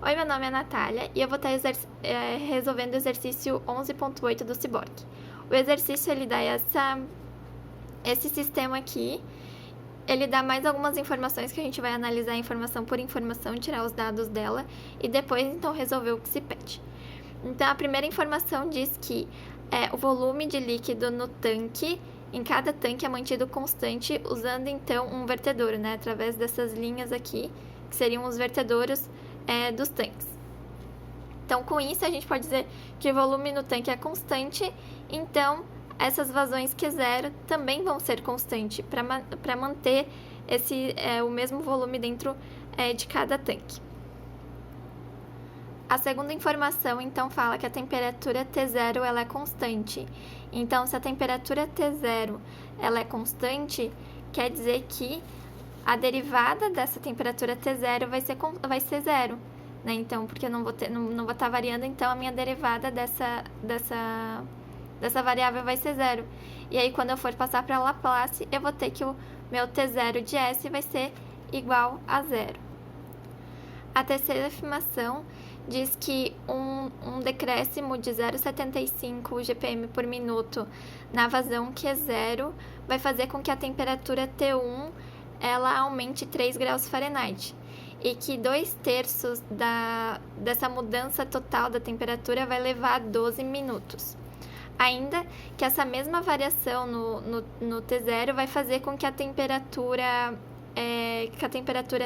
Oi, meu nome é Natália e eu vou estar resolvendo o exercício 11.8 do Cyborg. O exercício ele dá esse sistema aqui, ele dá mais algumas informações que a gente vai analisar informação por informação, tirar os dados dela e depois então resolver o que se pede. Então a primeira informação diz que o volume de líquido no tanque, em cada tanque é mantido constante usando então um vertedouro, né, através dessas linhas aqui, que seriam os vertedouros dos tanques. Então, com isso, a gente pode dizer que o volume no tanque é constante, então essas vazões Q0 também vão ser constantes para manter o mesmo volume dentro de cada tanque. A segunda informação, então, fala que a temperatura T0 ela é constante. Então, se a temperatura T0 ela é constante, quer dizer que a derivada dessa temperatura T0 vai ser zero, né? Então, porque eu não vou estar variando, então a minha derivada dessa variável vai ser zero. E aí, quando eu for passar para Laplace, eu vou ter que o meu T0 de S vai ser igual a zero. A terceira afirmação diz que um decréscimo de 0,75 GPM por minuto na vazão Q0 vai fazer com que a temperatura T1 ela aumente 3 graus Fahrenheit e que 2/3 dessa mudança total da temperatura vai levar 12 minutos. Ainda que essa mesma variação no T0 vai fazer com que a temperatura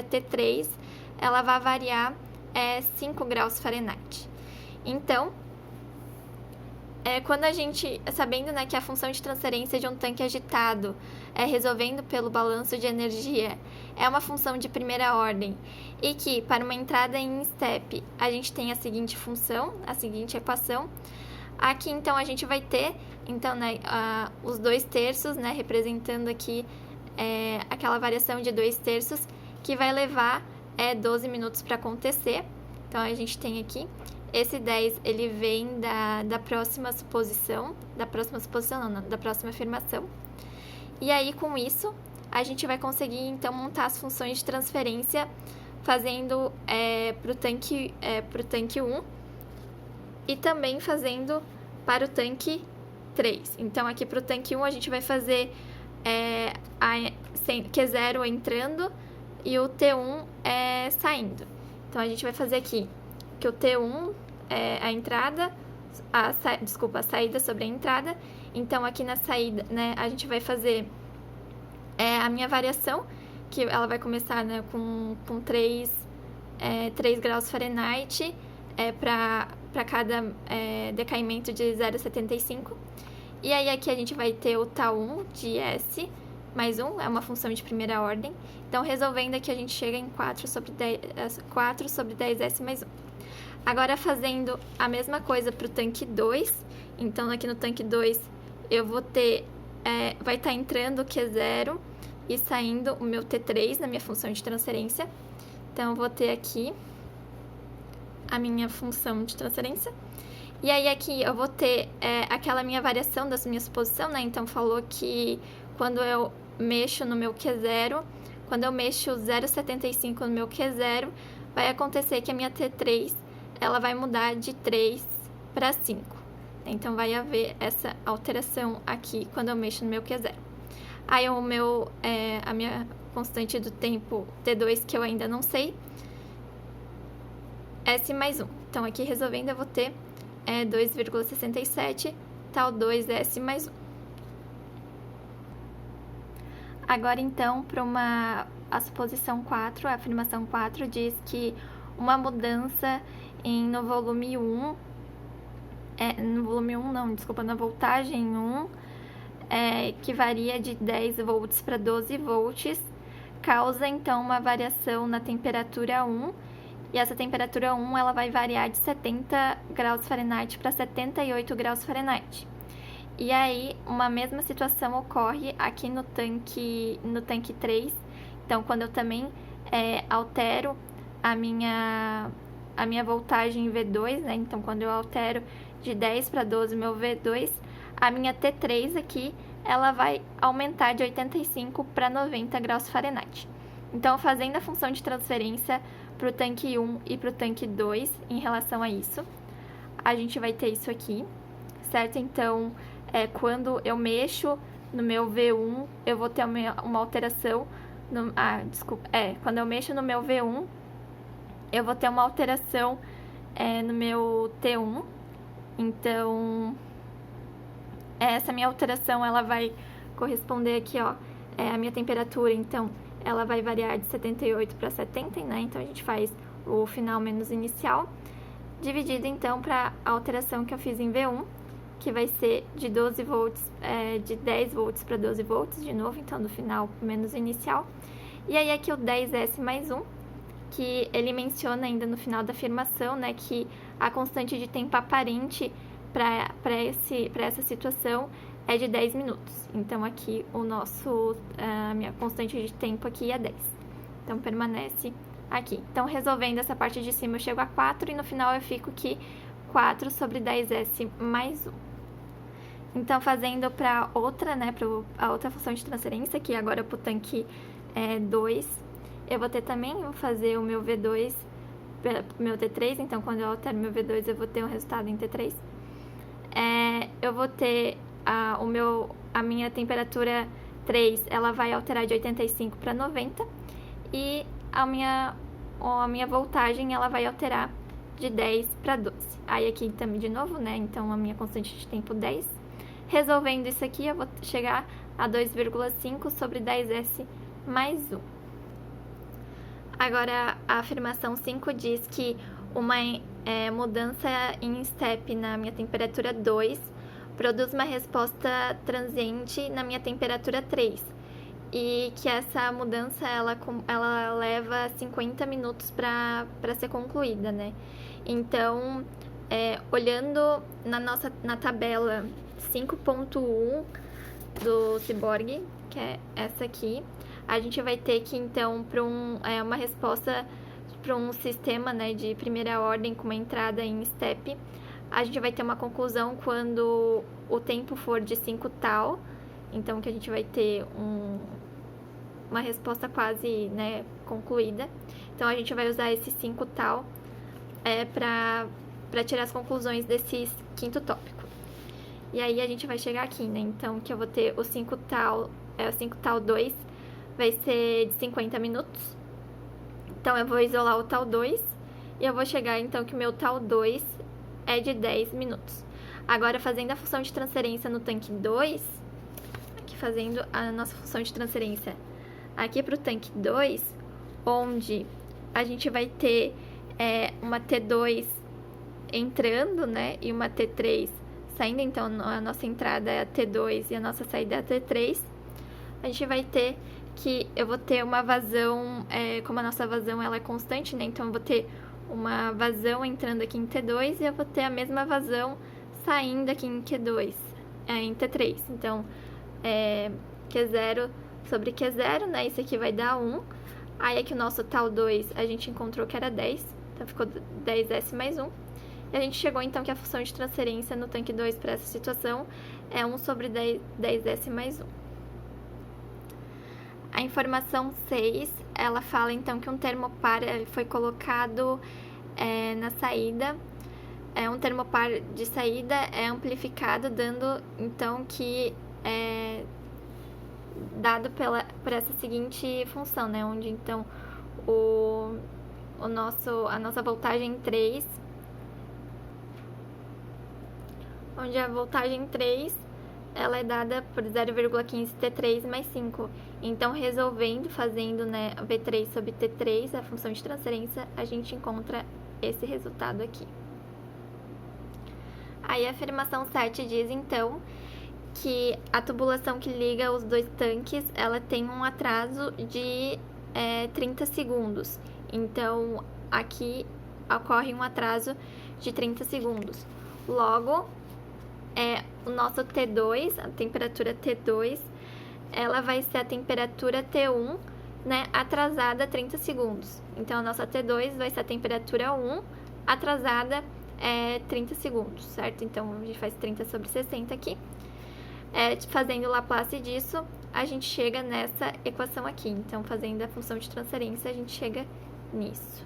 T3 ela vai variar 5 graus Fahrenheit. Então, quando a gente, sabendo, né, que a função de transferência de um tanque agitado resolvendo pelo balanço de energia é uma função de primeira ordem e que para uma entrada em step a gente tem a seguinte função, a seguinte equação, aqui então a gente vai ter então, né, os 2/3, né, representando aqui aquela variação de 2/3 que vai levar 12 minutos para acontecer. Então a gente tem aqui esse 10, ele vem da próxima suposição, da próxima afirmação. E aí, com isso, a gente vai conseguir, então, montar as funções de transferência fazendo para o tanque 1 e também fazendo para o tanque 3. Então, aqui para o tanque 1, a gente vai fazer Q0 entrando e o T1 saindo. Então, a gente vai fazer aqui que o T1 é a entrada, a saída sobre a entrada. Então, aqui na saída, né, a gente vai fazer a minha variação, que ela vai começar, né, com 3 graus Fahrenheit para cada decaimento de 0,75. E aí, aqui a gente vai ter o τ1 de S mais 1, é uma função de primeira ordem. Então, resolvendo aqui, a gente chega em 4 sobre 10S mais 1. Agora, fazendo a mesma coisa para o tanque 2. Então, aqui no tanque 2, eu vou ter... vai estar entrando o Q0 e saindo o meu T3 na minha função de transferência. Então, eu vou ter aqui a minha função de transferência. E aí, aqui, eu vou ter aquela minha variação da minha suposição, né? Então, falou que quando eu mexo no meu Q0, quando eu mexo 0,75 no meu Q0, vai acontecer que a minha T3, ela vai mudar de 3 para 5. Então, vai haver essa alteração aqui quando eu mexo no meu Q0. Aí, a minha constante do tempo T2, que eu ainda não sei, S mais 1. Então, aqui resolvendo, eu vou ter 2,67, tal 2S mais 1. Agora, então, para a suposição 4, a afirmação 4 diz que uma mudança no volume 1, na voltagem 1, que varia de 10 volts para 12 volts, causa, então, uma variação na temperatura 1, e essa temperatura 1 ela vai variar de 70 graus Fahrenheit para 78 graus Fahrenheit. E aí, uma mesma situação ocorre aqui no tanque 3. Então, quando eu também altero a minha voltagem V2, né? Então, quando eu altero de 10 para 12 meu V2, a minha T3 aqui, ela vai aumentar de 85 para 90 graus Fahrenheit. Então, fazendo a função de transferência para o tanque 1 e para o tanque 2 em relação a isso. A gente vai ter isso aqui, certo? Então, quando eu mexo no meu V1, eu vou ter uma alteração... quando eu mexo no meu V1, eu vou ter uma alteração no meu T1. Então, essa minha alteração, ela vai corresponder aqui, ó, a minha temperatura, então, ela vai variar de 78 para 70, né? Então, a gente faz o final menos inicial, dividido, então, para a alteração que eu fiz em V1, que vai ser de 12 volts, de 10 volts para 12 volts, de novo, então, do final menos inicial. E aí, aqui o 10S mais 1, que ele menciona ainda no final da afirmação, né, que a constante de tempo aparente para essa situação é de 10 minutos. Então, aqui a minha constante de tempo aqui é 10. Então, permanece aqui. Então, resolvendo essa parte de cima, eu chego a 4 e no final eu fico aqui 4 sobre 10S mais 1. Então, fazendo para outra, né, para a outra função de transferência, que agora para o tanque 2, eu vou ter também, vou fazer o meu V2, meu T3, então quando eu altero meu V2 eu vou ter um resultado em T3. Eu vou ter a minha temperatura 3, ela vai alterar de 85 para 90, e a minha voltagem, ela vai alterar de 10 para 12. Aí aqui também de novo, né, então a minha constante de tempo 10. Resolvendo isso aqui, eu vou chegar a 2,5 sobre 10S mais 1. Agora, a afirmação 5 diz que uma mudança em step na minha temperatura 2 produz uma resposta transiente na minha temperatura 3. E que essa mudança, ela leva 50 minutos para ser concluída, né? Então, olhando na tabela 5.1 do Cyborg, que é essa aqui, a gente vai ter que, então, para uma resposta para um sistema, né, de primeira ordem com uma entrada em step, a gente vai ter uma conclusão quando o tempo for de 5 tal, então que a gente vai ter uma resposta quase, né, concluída. Então, a gente vai usar esse 5 tal para tirar as conclusões desse quinto tópico. E aí, a gente vai chegar aqui, né, então, que eu vou ter o 5 tal, o 5 tal 2, vai ser de 50 minutos. Então, eu vou isolar o tal 2 e eu vou chegar, então, que o meu tal 2 é de 10 minutos. Agora, fazendo a função de transferência no tanque 2, aqui fazendo a nossa função de transferência aqui para o tanque 2, onde a gente vai ter uma T2 entrando, né, e uma T3 saindo. Então, a nossa entrada é a T2 e a nossa saída é a T3. A gente vai ter que eu vou ter uma vazão, como a nossa vazão ela é constante, né? Então, eu vou ter uma vazão entrando aqui em T2 e eu vou ter a mesma vazão saindo aqui em Q2, em T3. Então, Q0 sobre Q0, né? Isso aqui vai dar 1. Aí, aqui o nosso tal 2 a gente encontrou que era 10, então ficou 10S mais 1. E a gente chegou, então, que a função de transferência no tanque 2 para essa situação é 1 sobre 10S mais 1. A informação 6, ela fala, então, que um termopar foi colocado na saída. Um termopar de saída é amplificado, dando, então, que dado por essa seguinte função, né? Onde, então, a nossa voltagem 3, onde a voltagem 3 ela é dada por 0,15 T3 mais 5. Então, resolvendo, fazendo, né, V3 sobre T3, a função de transferência, a gente encontra esse resultado aqui. Aí, a afirmação 7 diz, então, que a tubulação que liga os dois tanques, ela tem um atraso de 30 segundos. Então, aqui ocorre um atraso de 30 segundos. Logo, o nosso T2, a temperatura T2, ela vai ser a temperatura T1, né, atrasada 30 segundos. Então, a nossa T2 vai ser a temperatura 1, atrasada 30 segundos, certo? Então, a gente faz 30 sobre 60 aqui. Fazendo o Laplace disso, a gente chega nessa equação aqui. Então, fazendo a função de transferência, a gente chega nisso.